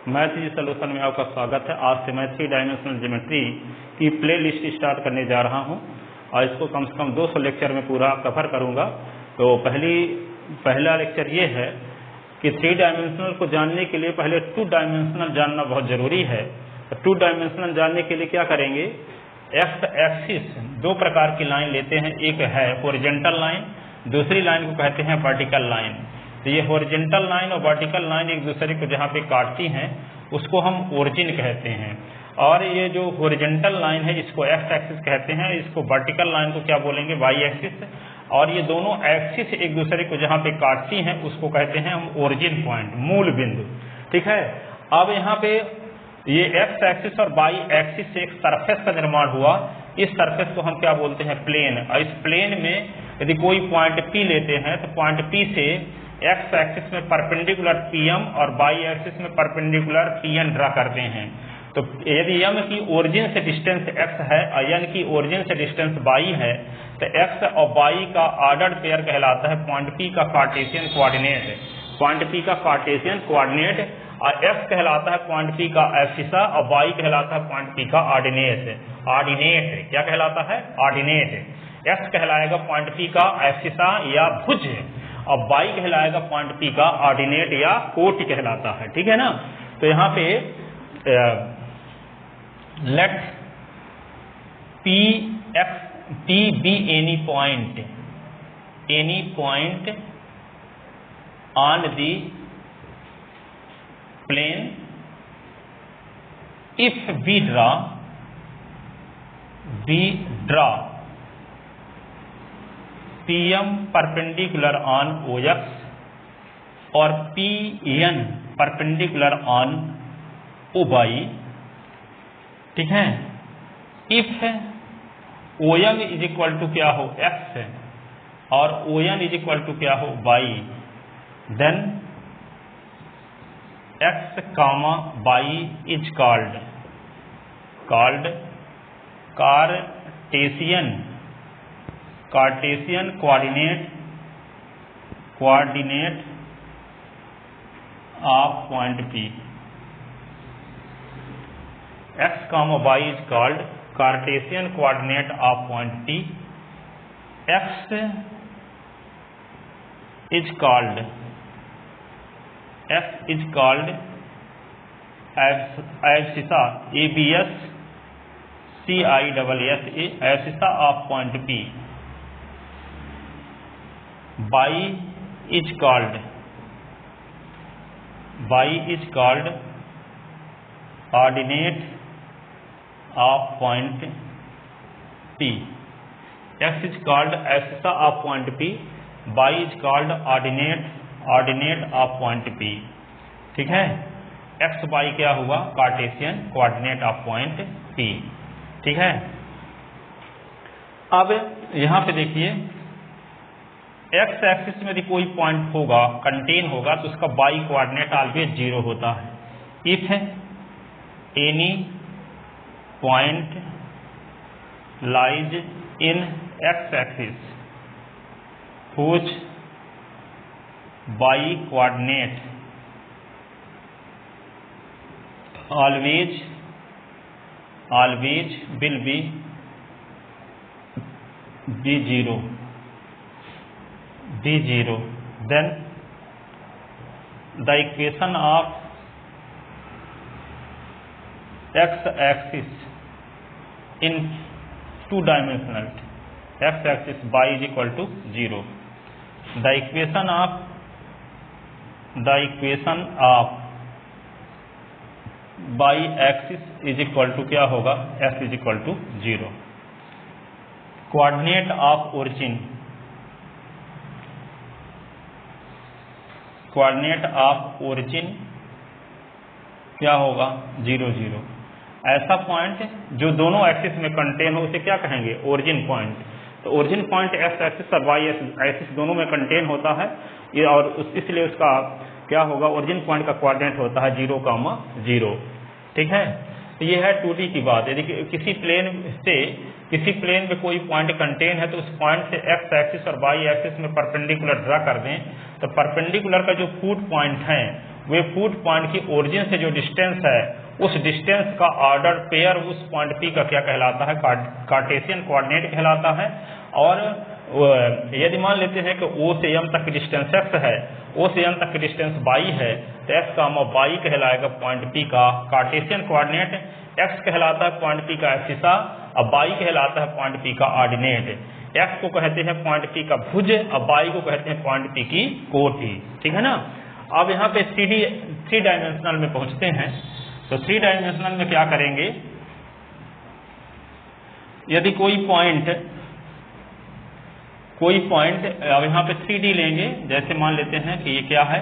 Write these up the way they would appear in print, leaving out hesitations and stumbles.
Math easy solution में आपका स्वागत है। आज से मैं 3 डायमेंशनल ज्योमेट्री की प्ले लिस्ट स्टार्ट करने जा रहा हूं और इसको कम से कम 200 लेक्चर में पूरा कवर करूंगा। तो पहला लेक्चर ये है कि 3 डायमेंशनल को जानने के लिए पहले 2 डायमेंशनल जानना बहुत ज़रूरी है। तो 2 डायमेंशनल जानने के लिए क्या करेंगे, एक्स एक्सिस 2 प्रकार की लाइन लेते हैं। एक है हॉरिजॉन्टल लाइन, दूसरी लाइन को कहते हैं वर्टिकल लाइन। तो ये हॉरिजॉन्टल लाइन और वर्टिकल लाइन एक दूसरे को जहाँ पे काटती हैं उसको हम ओरिजिन कहते हैं। और ये जो हॉरिजॉन्टल लाइन है इसको एक्स एक्सिस कहते हैं, इसको वर्टिकल लाइन को क्या बोलेंगे, वाई एक्सिस। और ये दोनों एक्सिस एक दूसरे को जहाँ पे काटती हैं उसको कहते हैं हम ओरिजिन पॉइंट, मूल बिंदु। ठीक है। अब यहाँ पे ये एक्स एक्सिस और वाई एक्सिस से एक सरफेस का निर्माण हुआ। इस सरफेस को हम क्या बोलते हैं, प्लेन। और इस प्लेन में यदि कोई पॉइंट P लेते हैं तो पॉइंट P से एक्स एक्सिस में परपेंडिकुलर PM और वाई एक्सिस में परपेंडिकुलर PN ड्रा करते हैं। तो यदि M की ओरिजिन से डिस्टेंस x है और N की ओरिजिन से डिस्टेंस y है तो x और y का ऑर्डर्ड पेयर कहलाता है पॉइंट P का कार्टेशियन कोऑर्डिनेट। पॉइंट P का कार्टेशियन कोऑर्डिनेट और x कहलाता है पॉइंट P का एब्सिसा और y कहलाता है पॉइंट P का ऑर्डिनेट। ऑर्डिनेट क्या कहलाता है, ऑर्डिनेट। x कहलाएगा पॉइंट P का एब्सिसा या भुज और y कहलाएगा पॉइंट P का ऑर्डिनेट या कोटि कहलाता है। ठीक है ना। तो यहाँ पे let P be any point on the plane if we draw PM perpendicular on OX और PN perpendicular on OY। ठीक है। If OM is equal to क्या हो, X और ON इज इक्वल टू क्या हो, Y, then X comma Y is called Cartesian coordinate of point P। X comma y is called Cartesian coordinate of point P. X is called abscissa, ABS CISSA, abscissa of point P. Y is called ordinate of point P. X is called abscissa of point P. Y is called ordinate of point P. ठीक है। X Y क्या हुआ, Cartesian coordinate of point P। ठीक है। अब यहाँ पे देखिए X एक्सिस में यदि कोई पॉइंट होगा, कंटेन होगा, तो उसका Y कोऑर्डिनेट ऑलवेज 0 होता है। If any point lies in x axis whose y coordinate always will be 0, then the equation of x axis in 2 dimensional, x axis y is equal to 0. The equation of y axis is equal to क्या होगा, x is equal to 0. Coordinate of origin क्या होगा, 0, 0। ऐसा point जो दोनों axis में contain हो उसे क्या कहेंगे, ओरिजिन पॉइंट। तो ओरिजिन पॉइंट एक्स एक्सिस और वाई एक्सिस दोनों में कंटेन होता है ये, और इसलिए उसका क्या होगा, ओरिजिन पॉइंट का कोऑर्डिनेट होता है 0, 0। ठीक है। तो ये है 2D की बात। यदि किसी प्लेन में कोई पॉइंट कंटेन है तो उस पॉइंट से एक्स एक्सिस और वाई एक्सिस में परपेंडिकुलर ड्रा कर दें तो परपेंडिकुलर का जो फूट पॉइंट है वे फूड पॉइंट की ओरिजिन से जो डिस्टेंस है उस डिस्टेंस का ऑर्डर पेयर उस पॉइंट P का क्या कहलाता है, कार्टेशियन कोऑर्डिनेट कहलाता है। और यदि मान लेते हैं कि O से M तक की डिस्टेंस x है, O से M तक की डिस्टेंस y है, तो x y कहलाएगा पॉइंट P का कार्टेशियन कोऑर्डिनेट। x कहलाता है पॉइंट P का एक्सिसा और y कहलाता है पॉइंट P का ऑर्डिनेट। x को कहते हैं पॉइंट P का भुज और y को कहते हैं पॉइंट P की कोटि, ठीक है ना। अब यहाँ पे थ्री डायमेंशनल में पहुंचते हैं। तो थ्री डायमेंशनल में क्या करेंगे, यदि कोई पॉइंट अब यहाँ पे 3D लेंगे, जैसे मान लेते हैं कि ये क्या है,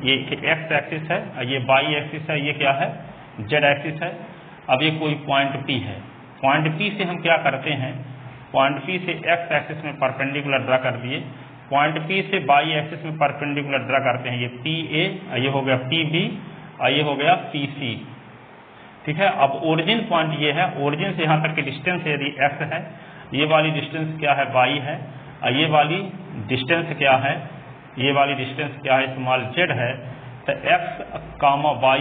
ये x एक्सिस है, ये y एक्सिस है, ये क्या है z एक्सिस है। अब ये कोई पॉइंट P है, पॉइंट P से हम क्या करते हैं, पॉइंट P से x एक्सिस में परपेंडिकुलर ड्रा कर दिए, पॉइंट P से y एक्सिस में परपेंडिकुलर ड्रा करते हैं, ये PA, ये हो गया PB और ये हो गया PC, ठीक है। अब ओरिजिन पॉइंट ये है, ओरिजिन से यहाँ तक की डिस्टेंस यदि x है, ये वाली डिस्टेंस क्या है y है, और ये वाली डिस्टेंस क्या है, ये वाली डिस्टेंस क्या है, स्मॉल z है। तो x, y,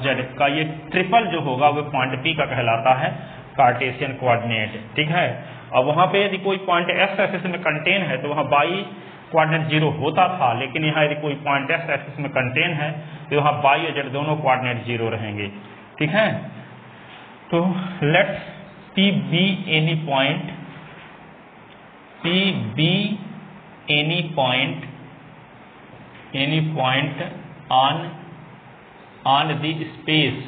z का ये ट्रिपल जो होगा वो पॉइंट P का कहलाता है कार्टेशियन कोऑर्डिनेट, ठीक है। अब वहाँ पे यदि कोई पॉइंट x एक्सिस में कंटेन है तो वहाँ y कोऑर्डिनेट 0 होता था, लेकिन यहाँ यदि कोई पॉइंट x एक्सिस में कंटेन है तो वहाँ y और z दोनों कोऑर्डिनेट 0 रहेंगे, ठीक है। तो late P be any point, P be any point on the space,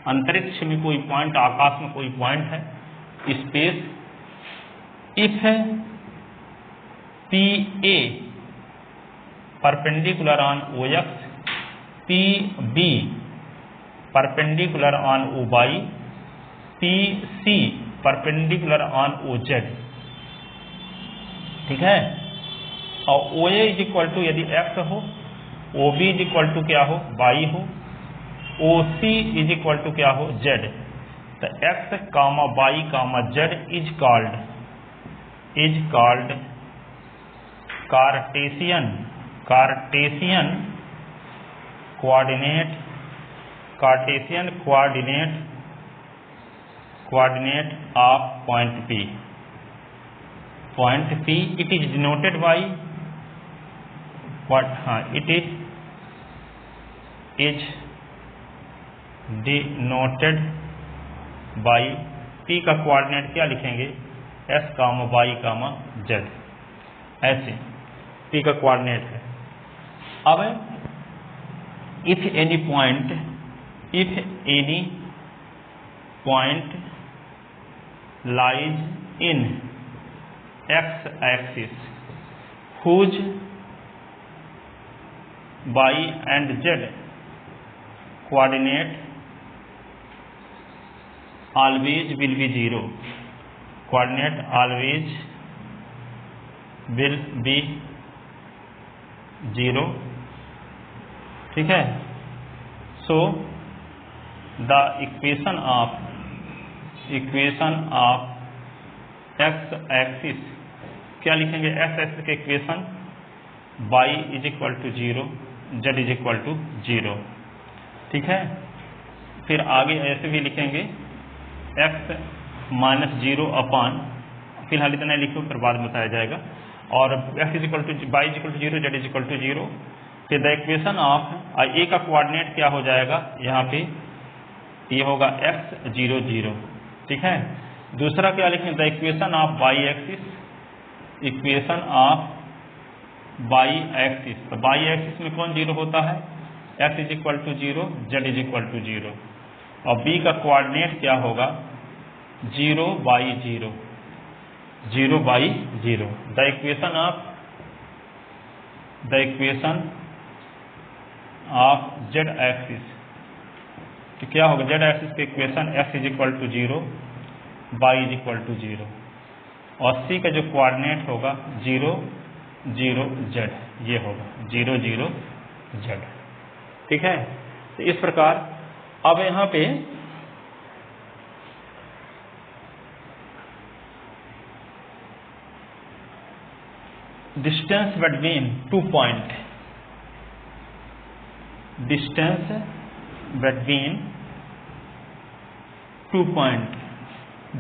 अंतरिक्ष में कोई पॉइंट, आकाश में कोई पॉइंट है, space, if PA perpendicular on OX, PB perpendicular on OY, PC perpendicular on OZ, ठीक है। और OA इज इक्वल टू यदि x हो, OB इज इक्वल टू क्या हो, y हो, OC इज इक्वल टू क्या हो, z। तो x, y, z is called Cartesian coordinate of point P। Point P, it is denoted by what? It is denoted by P का coordinate क्या लिखेंगे, s, y, z, ऐसे P का coordinate है। अब if any point lies in x axis whose y and z coordinate always will be 0, coordinate always will be 0, ठीक है। So the equation of x axis क्या लिखेंगे, x एक्सिस के equation y is equal to 0, z is equal to 0, ठीक है। फिर आगे ऐसे भी लिखेंगे x माइनस 0 अपान, फिलहाल इतना लिखो फिर बाद में बताया जाएगा, और x is equal to y is equal to 0, z is equal to 0। फिर द इक्वेशन ऑफ a का कोऑर्डिनेट क्या हो जाएगा, यहाँ पे ये होगा x 0 0, ठीक है। दूसरा क्या लिखेंगे, the equation of y axis, equation of y axis. तो y एक्सिस में कौन 0 होता है, x is equal to 0, z is equal to 0, और b का कोऑर्डिनेट क्या होगा, 0 by 0, 0 by 0। The equation of z axis, तो क्या होगा, z एक्सिस के equation x is equal to 0, y is equal to 0, और c का जो कोऑर्डिनेट होगा 0 0 z, ये होगा 0 0 z, ठीक है। तो इस प्रकार अब यहाँ पे distance between 2 point, distance between 2 point,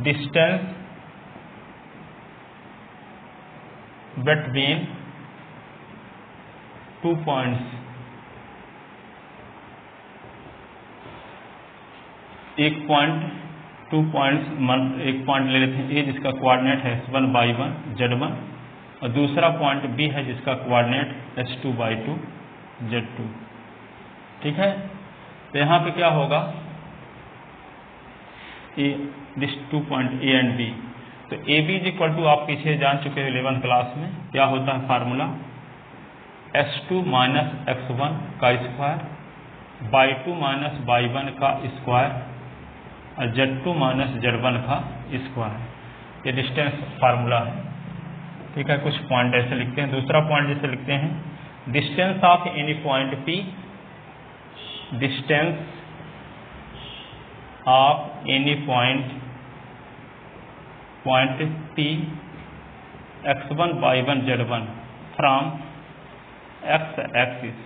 distance between 2 points, एक पॉइंट ले लेते हैं ए जिसका कोऑर्डिनेट है x1 by 1 z1 और दूसरा पॉइंट बी है जिसका कोऑर्डिनेट h2 by 2 z2। ठीक है, तो यहाँ पे क्या होगा, this 2 point A and B, तो A B is equal to आप पीछे जान चुके हैं 11th क्लास में क्या होता है फार्मूला, h2 माइनस x1 का स्क्वायर by 2 माइनस by 1 का स्क्वायर और z2 माइनस z1 का स्क्वायर, ये डिस्टेंस फार्मूला है। ठीक है, कुछ पॉइंट ऐसे लिखते हैं। दूसरा पॉइंट जैसे लिखते हैं distance of any point P, distance of any point P x1 by 1 z1 from x axis,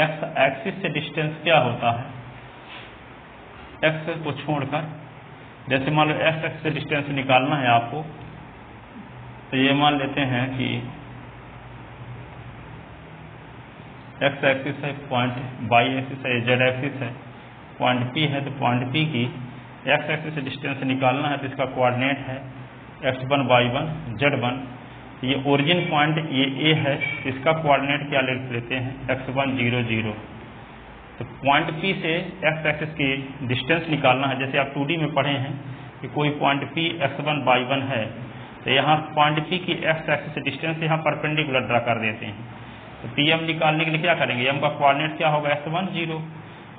x axis से डिस्टेंस क्या होता है, x को छोड़कर, जैसे मान लो x एक्सिस से डिस्टेंस निकालना है आपको, तो ये मान लेते हैं कि x एक्सिस है पॉइंट, y एक्सिस है, z एक्सिस है, पॉइंट P है, तो पॉइंट P की x एक्सिस से डिस्टेंस निकालना है, तो इसका कोऑर्डिनेट है x1 by 1 z1। ये ओरिजिन पॉइंट ये A है, इसका कोऑर्डिनेट क्या ले लेते हैं x1 0 0। तो पॉइंट P से x एक्सिस की डिस्टेंस निकालना है, जैसे आप 2D में पढ़े हैं कि कोई पॉइंट P x1 by 1 है, तो यहाँ पॉइंट P की x एक्सिस से डिस्टेंस यहाँ परपेंडिकुलर ड्रा कर देते हैं। तो PM निकालने के लिए क्या करेंगे, M का कोऑर्डिनेट क्या होगा x1 0,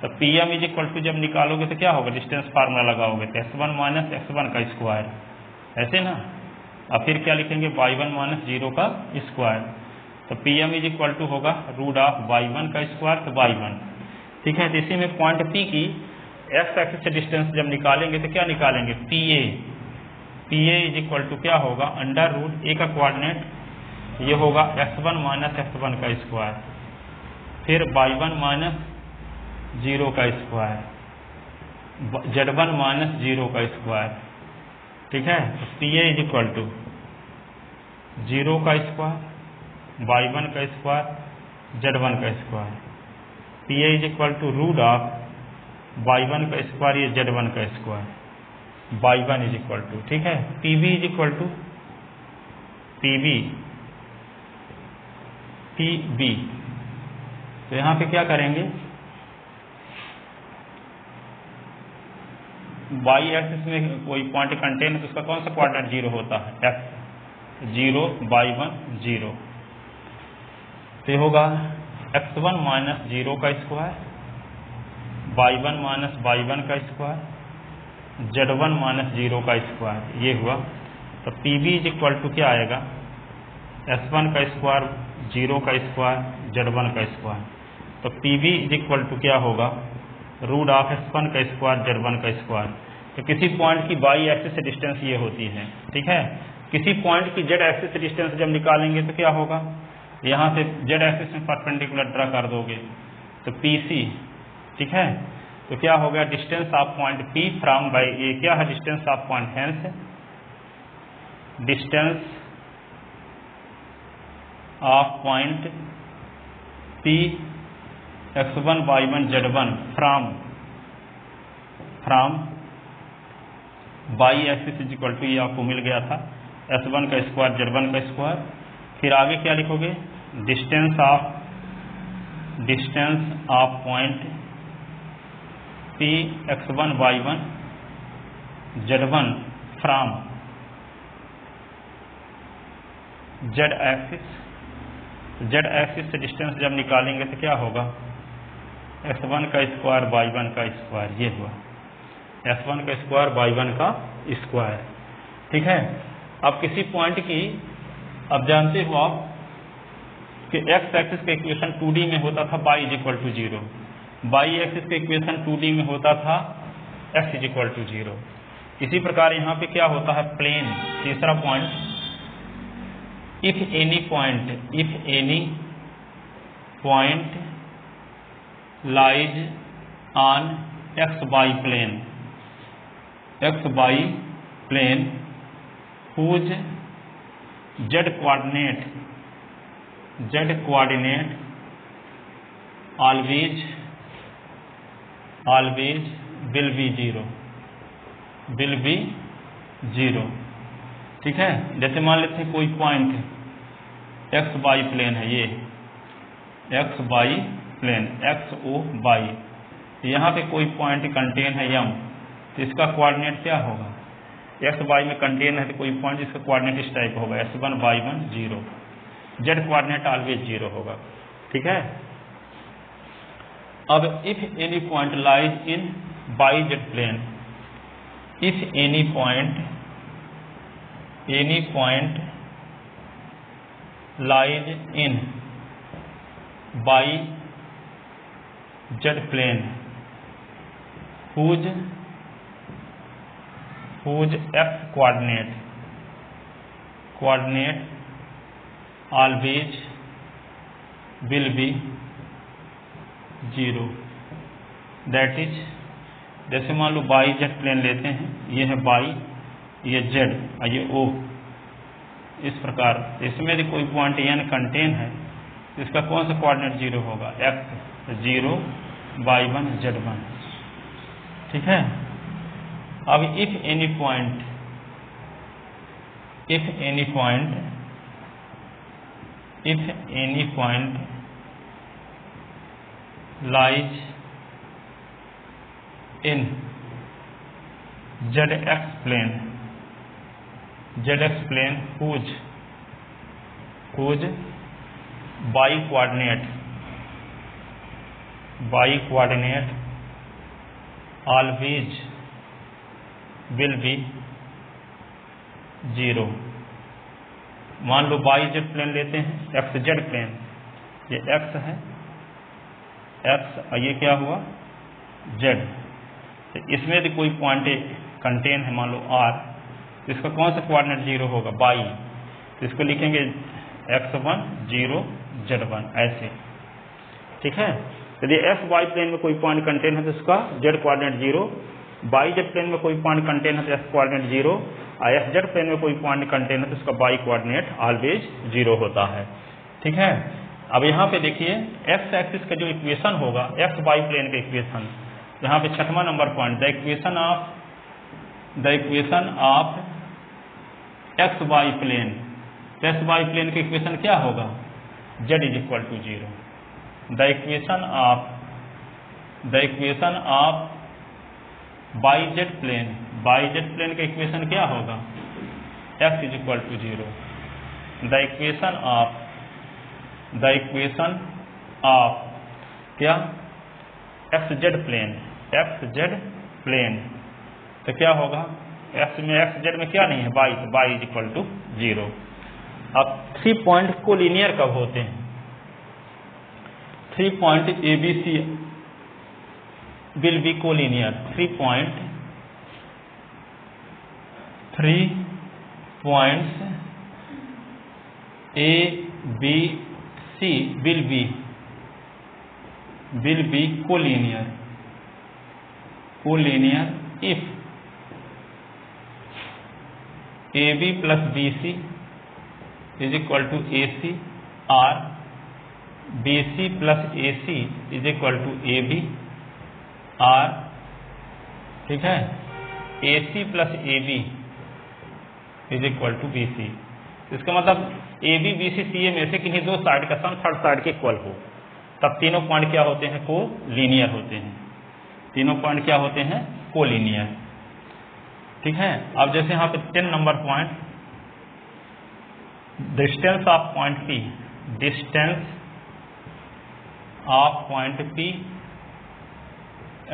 तो PM इज इक्वल टू जब निकालोगे तो क्या होगा, डिस्टेंस फार्मूला लगाओगे तो x1 माइनस x1 का स्क्वायर, ऐसे ना, और फिर क्या लिखेंगे y1 माइनस 0 का स्क्वायर, तो PM इज इक्वल टू होगा रूट ऑफ y1 का स्क्वायर, तो y1। ठीक है, तो इसी में पॉइंट P की x एक्सिस से डिस्टेंस जब निकालेंगे तो क्या निकालेंगे, PA इज इक्वल टू क्या होगा, अंडर रूट A का कोऑर्डिनेट ये होगा x1 माइनस x1 का स्क्वायर, फिर y1 माइनस 0 का स्क्वायर, z1 माइनस 0 का स्क्वायर। ठीक है, तो PA इज इक्वल टू 0 का स्क्वायर, y1 का स्क्वायर, z1 का square, PA is equal to root of y1 का स्क्वायर ये z1 का square, y1 is equal to, ठीक है, PB is equal to PB। तो यहाँ पे क्या करेंगे, y एक्सिस में कोई पॉइंट कंटेन है तो उसका कौन सा कोऑर्डिनेट 0 होता है, x 0 y1 0, तो होगा x1 माइनस 0 का स्क्वायर, y1 माइनस y1 का स्क्वायर, z1 माइनस 0 का स्क्वायर, ये हुआ। तो PB इज इक्वल टू क्या आएगा, s1 का स्क्वायर 0 का स्क्वायर z1 का स्क्वायर, तो PB इज इक्वल टू क्या होगा, रूट ऑफ s1 का स्क्वायर z1 का स्क्वायर। तो किसी पॉइंट की y एक्सिस से डिस्टेंस ये होती है। ठीक है, किसी पॉइंट की z एक्सिस से डिस्टेंस जब निकालेंगे तो क्या होगा, यहाँ से z एक्सिस में परपेंडिकुलर ड्रा कर दोगे तो PC। ठीक है, तो क्या हो गया, distance of point P from by A, क्या है distance of point, hence distance of point P x1 y1 z1 from y axis is equal to, ये आपको मिल गया था s1 का स्क्वायर z1 का स्क्वायर, फिर आगे क्या लिखोगे, distance of point P x1 y1 z1 from z axis से डिस्टेंस जब निकालेंगे तो क्या होगा, x1 का स्क्वायर y1 का स्क्वायर, ये हुआ x1 का स्क्वायर y1 का स्क्वायर। ठीक है, अब किसी पॉइंट की, अब जानते हो आप कि x एक्सिस का इक्वेशन 2D में होता था y is equal to 0, y axis का इक्वेशन 2D में होता था x इज इक्वल टू 0। इसी प्रकार यहाँ पे क्या होता है, प्लेन, तीसरा point, if any point lies on xy plane whose z coordinate always will be zero। ठीक है, जैसे मान लेते हैं कोई पॉइंट एक्स वाई प्लेन है, ये X Y plane X O Y, यहाँ पे कोई पॉइंट कंटेन है यम, तो इसका कोऑर्डिनेट क्या होगा? एक्स वाई में कंटेन है तो कोई पॉइंट, इसका कोऑर्डिनेट इस टाइप होगा s1 y1 0, Z coordinate always 0 होगा। ठीक है, अब if any point lies in Y Z plane, if any point lies in by z plane whose x coordinate always will be 0, that is, जैसे मान लो by Z plane लेते हैं, ये है बाई, ये जेड और ये ओ, इस प्रकार इसमें यदि कोई पॉइंट एन कंटेन है तो इसका कौन सा कोऑर्डिनेट 0 होगा? x 0 y1 z1। ठीक है, अब if any point lies in zx plane whose y coordinate always will be 0। मान लो बाई जेड प्लेन लेते हैं, एक्स जेड प्लेन, ये एक्स है, एक्स और ये क्या हुआ? जेड। तो इसमें यदि कोई पॉइंट कंटेन है, मान लो आर, तो इसका कौन सा कोऑर्डिनेट 0 होगा? बाई, तो इसको लिखेंगे x1 0 z1 ऐसे। ठीक है, यदि एक्स वाई प्लेन में कोई पॉइंट कंटेन है तो इसका z coordinate 0, Y Z plane में कोई पॉइंट कंटेन है तो x कोऑर्डिनेट 0, और एक्स जेड प्लेन में कोई पॉइंट कंटेन है तो इसका बाई कोऑर्डिनेट ऑलवेज 0 होता है। ठीक है, अब यहाँ पे देखिए एक्स एक्सिस का जो इक्वेशन होगा, एक्स वाई प्लेन का इक्वेशन, यहाँ पे 6वां नंबर point, the equation of x Y plane, x Y plane का इक्वेशन क्या होगा? z = 0। The equation of y Z plane का इक्वेशन क्या होगा? x = 0। द इक्वेशन ऑफ क्या? एक्स जेड प्लेन, तो क्या होगा? एक्स जेड में क्या नहीं है? बाई, तो बाई = 0। अब 3 पॉइंट को लीनियर कब होते हैं? 3 point ABC will be collinear। 3 points A, B, C will be collinear if AB plus BC is equal to AC or BC plus AC is equal to AB or, ठीक है, AC plus AB is equal to BC। इसका मतलब AB BC CA में से किन्हीं दो side का सम third side के इक्वल हो, तब तीनों पॉइंट क्या होते हैं? को लीनियर होते हैं। तीनों पॉइंट क्या होते हैं? को लीनियर। ठीक है, अब जैसे यहाँ पे 10 number point, distance of point P,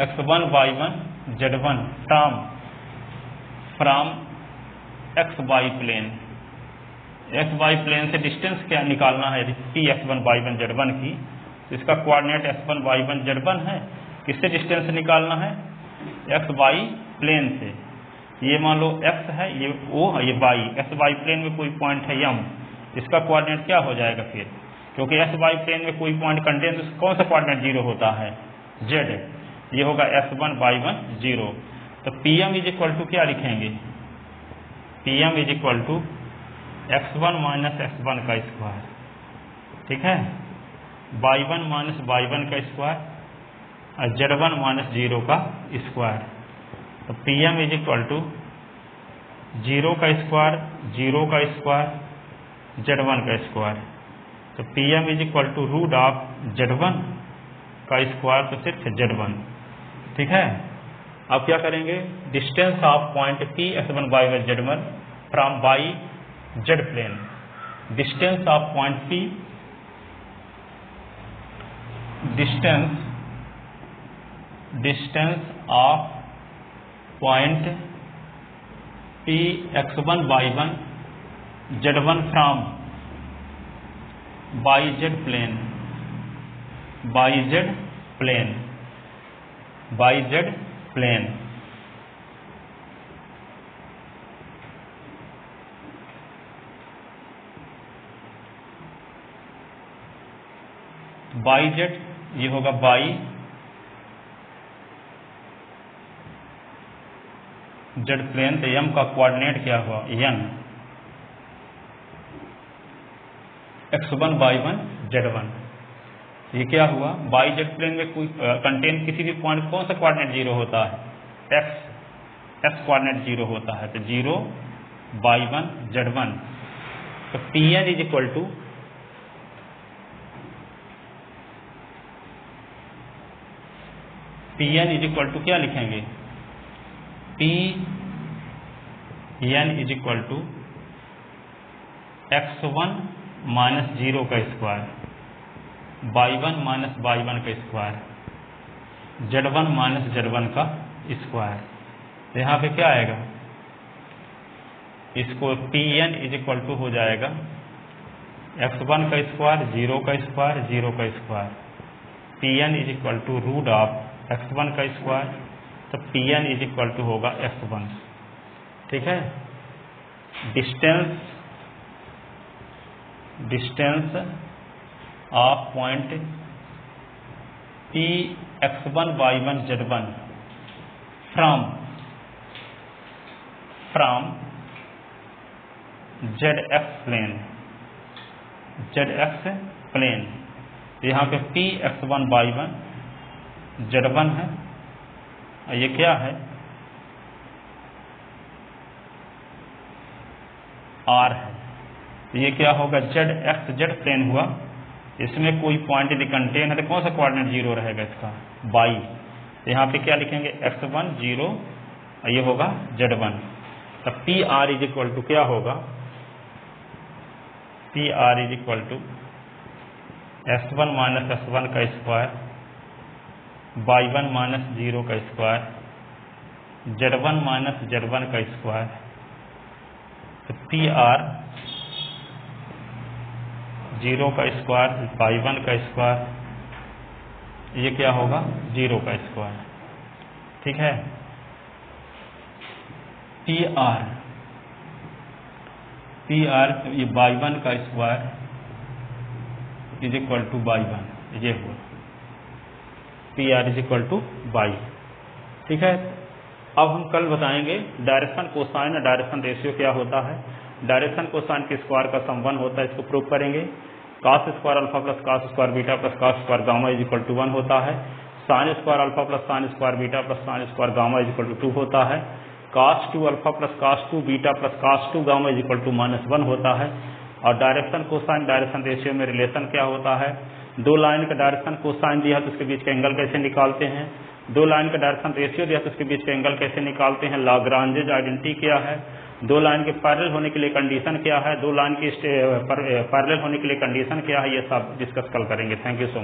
x1 y1 z1 term from X Y plane, x Y plane से डिस्टेंस क्या निकालना है? P x1 y1 z1 की, इसका कोऑर्डिनेट x1 y1 z1 है, किससे डिस्टेंस निकालना है? एक्स वाई प्लेन से। ये मान लो x है, ये O है, ये y, एक्स वाई प्लेन में कोई पॉइंट है m, इसका कोऑर्डिनेट क्या हो जाएगा फिर? क्योंकि एक्स वाई प्लेन में कोई पॉइंट कंटेन, तो कौन सा कोऑर्डिनेट 0 होता है? जेड, ये होगा x1 y1 0। तो Pm इज इक्वल टू क्या लिखेंगे, Pm is equal to x1 minus x1 का स्क्वायर, ठीक है, y1 माइनस y1 का स्क्वायर और z1 माइनस 0 का स्क्वायर। तो Pm इज इक्वल टू 0 का स्क्वायर, 0 का स्क्वायर, z1 का स्क्वायर। तो Pm is equal to root of z1 का स्क्वायर, तो सिर्फ z1, ठीक है। अब क्या करेंगे, distance of point P x1 y1 z1 from y z plane, distance of point P, distance of point P x1 y1 z1 from yz plane, yz plane, yz plane. yz ये होगा y z plane, तो m का coordinate क्या हुआ n, x1 y1 z1। ये क्या हुआ, yz plane में कोई कंटेन किसी भी पॉइंट कौन सा कोऑर्डिनेट 0 होता है, x कोऑर्डिनेट 0 होता है, तो 0 y1 z1। तो Pn इज इक्वल टू क्या लिखेंगे, Pn is equal to x1 minus 0 का स्क्वायर, y1 माइनस y1 का स्क्वायर, z1 माइनस z1 का स्क्वायर। तो यहाँ पे क्या आएगा, इसको Pn इज इक्वल टू हो जाएगा x1 का स्क्वायर, 0 का स्क्वायर, 0 का square. Pn is equal to root of x1 का स्क्वायर, तो Pn इज इक्वल टू होगा x1, ठीक है। Distance of point P x1 y1 z1 from zx plane, यहाँ पे P x1 y1 z1 है, और ये क्या है, R है। ये क्या होगा, z प्लेन हुआ, इसमें कोई पॉइंट यदि कंटेन है तो कौन सा कोऑर्डिनेट 0 रहेगा इसका, y। तो यहाँ पे क्या लिखेंगे, x1 0, और ये होगा z1। तो PR इज इक्वल टू क्या होगा, PR is equal to x1 minus x1 का स्क्वायर, y1 माइनस 0 का स्क्वायर, z1 माइनस z1 का स्क्वायर। तो PR 0 का स्क्वायर, y1 का स्क्वायर, ये क्या होगा, 0 का स्क्वायर, ठीक है। PR ये y1 का square is equal to y1, ये हुआ PR is equal to y, ठीक है। अब हम कल बताएंगे डायरेक्शन कोसाइन और डायरेक्शन रेशियो क्या होता है। डायरेक्शन कोसाइन के स्क्वायर का संबंध होता है, इसको प्रूव करेंगे। cos square alpha plus cos square beta plus cos square gamma is equal to 1 होता है। Sine square alpha plus sine square beta plus sine square gamma is equal to 2 होता है। cos 2 alpha plus cos 2 beta plus cos 2 gamma is equal to -1 होता है। और direction cosine direction ratio में relation क्या होता है, दो लाइन का डायरेक्शन कोसाइन दिया तो उसके बीच का एंगल कैसे निकालते हैं, दो लाइन का डायरेक्शन रेशियो दिया तो उसके बीच का एंगल कैसे निकालते हैं, लाग्रांजेज आइडेंटिटी क्या है, दो लाइन के पैरेलल होने के लिए कंडीशन क्या है, दो लाइन की पैरेलल होने के लिए कंडीशन क्या है, ये सब डिस्कस कल करेंगे। Thank you so much.